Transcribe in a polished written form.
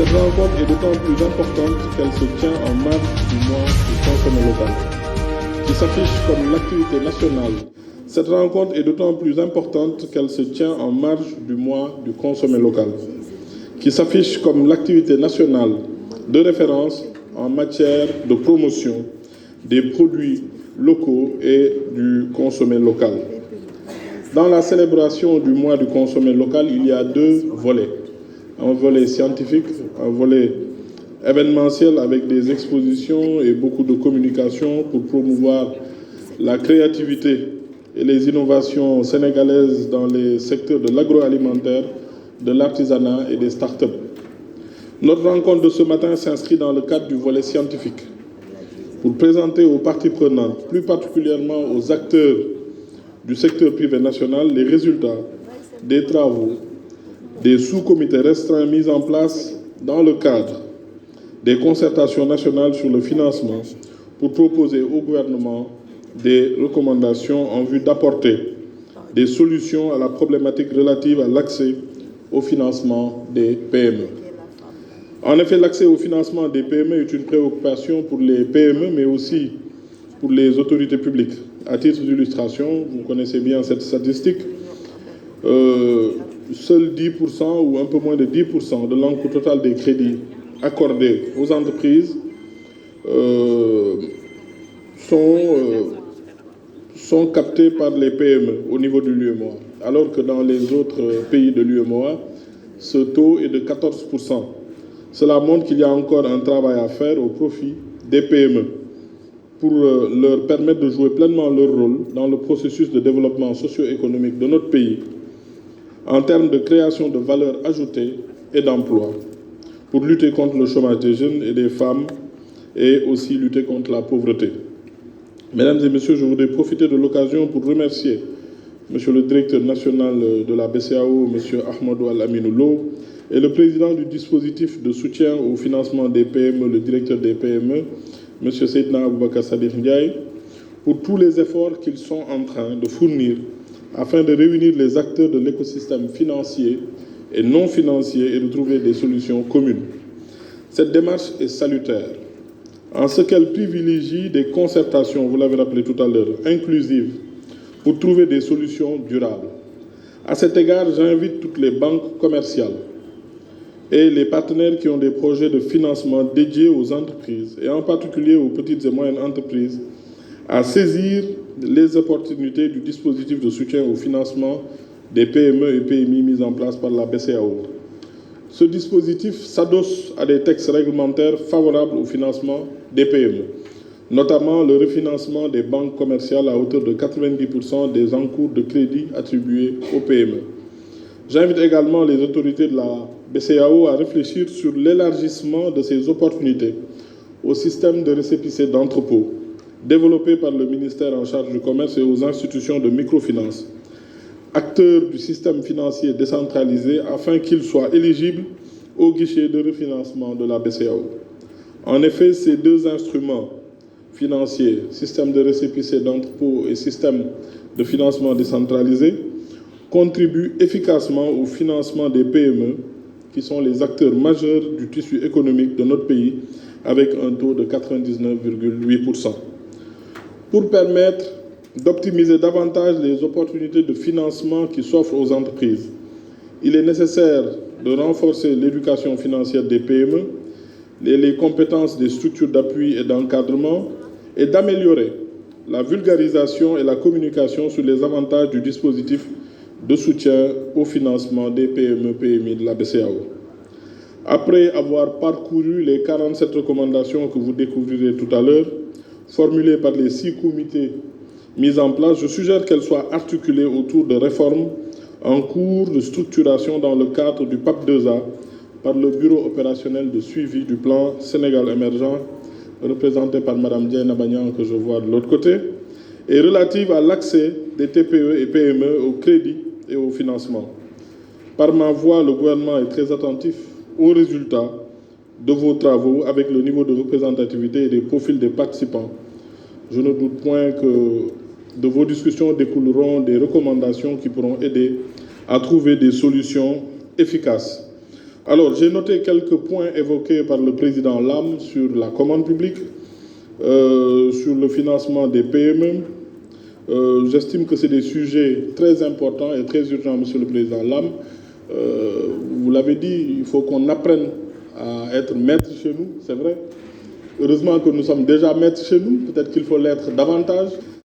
Cette rencontre est d'autant plus importante qu'elle se tient en marge du mois du consommé local, qui s'affiche comme l'activité nationale. Cette rencontre est d'autant plus importante qu'elle se tient en marge du mois du consommé local, qui s'affiche comme l'activité nationale de référence en matière de promotion des produits locaux et du consommé local. Dans la célébration du mois du consommé local, il y a deux volets. Un volet scientifique, un volet événementiel avec des expositions et beaucoup de communication pour promouvoir la créativité et les innovations sénégalaises dans les secteurs de l'agroalimentaire, de l'artisanat et des start-up. Notre rencontre de ce matin s'inscrit dans le cadre du volet scientifique pour présenter aux parties prenantes, plus particulièrement aux acteurs du secteur privé national, les résultats des travaux des sous-comités restreints mis en place dans le cadre des concertations nationales sur le financement pour proposer au gouvernement des recommandations en vue d'apporter des solutions à la problématique relative à l'accès au financement des PME. En effet, l'accès au financement des PME est une préoccupation pour les PME, mais aussi pour les autorités publiques. À titre d'illustration, vous connaissez bien cette statistique, seuls 10% ou un peu moins de 10% de l'encours total des crédits accordés aux entreprises sont captés par les PME au niveau de l'UEMOA, alors que dans les autres pays de l'UEMOA, ce taux est de 14%. Cela montre qu'il y a encore un travail à faire au profit des PME pour leur permettre de jouer pleinement leur rôle dans le processus de développement socio-économique de notre pays en termes de création de valeur ajoutée et d'emploi, pour lutter contre le chômage des jeunes et des femmes et aussi lutter contre la pauvreté. Mesdames et messieurs, je voudrais profiter de l'occasion pour remercier monsieur le directeur national de la BCEAO, monsieur Ahmadou Al-Aminou Lo, et le président du dispositif de soutien au financement des PME, le directeur des PME, monsieur Seydina Aboubakar Sadikh Ndiaye, pour tous les efforts qu'ils sont en train de fournir afin de réunir les acteurs de l'écosystème financier et non financier et de trouver des solutions communes. Cette démarche est salutaire, en ce qu'elle privilégie des concertations, vous l'avez rappelé tout à l'heure, inclusives, pour trouver des solutions durables. À cet égard, j'invite toutes les banques commerciales et les partenaires qui ont des projets de financement dédiés aux entreprises, et en particulier aux petites et moyennes entreprises, à saisir les opportunités du dispositif de soutien au financement des PME et PMI mis en place par la BCEAO. Ce dispositif s'adosse à des textes réglementaires favorables au financement des PME, notamment le refinancement des banques commerciales à hauteur de 90% des encours de crédit attribués aux PME. J'invite également les autorités de la BCEAO à réfléchir sur l'élargissement de ces opportunités au système de récépissé d'entrepôt développé par le ministère en charge du commerce et aux institutions de microfinance, acteurs du système financier décentralisé, afin qu'ils soient éligibles au guichet de refinancement de la BCEAO. En effet, ces deux instruments financiers, système de récépissé d'entrepôt et système de financement décentralisé, contribuent efficacement au financement des PME, qui sont les acteurs majeurs du tissu économique de notre pays, avec un taux de 99,8%. Pour permettre d'optimiser davantage les opportunités de financement qui s'offrent aux entreprises, il est nécessaire de renforcer l'éducation financière des PME, les compétences des structures d'appui et d'encadrement, et d'améliorer la vulgarisation et la communication sur les avantages du dispositif de soutien au financement des PME-PMI de la BCEAO. Après avoir parcouru les 47 recommandations que vous découvrirez tout à l'heure, formulées par les 6 comités mis en place, je suggère qu'elles soient articulées autour de réformes en cours de structuration dans le cadre du PAP 2A par le Bureau opérationnel de suivi du plan Sénégal émergent, représenté par Mme Diana Bagnan, que je vois de l'autre côté, et relative à l'accès des TPE et PME au crédit et au financement. Par ma voix, le gouvernement est très attentif aux résultats de vos travaux avec le niveau de représentativité et des profils des participants. Je ne doute point que de vos discussions découleront des recommandations qui pourront aider à trouver des solutions efficaces. Alors, j'ai noté quelques points évoqués par le président Lam sur la commande publique, sur le financement des PME. J'estime que c'est des sujets très importants et très urgents, Monsieur le Président Lam. Vous l'avez dit, il faut qu'on apprenne à être maître chez nous, c'est vrai. Heureusement que nous sommes déjà maîtres chez nous, peut-être qu'il faut l'être davantage.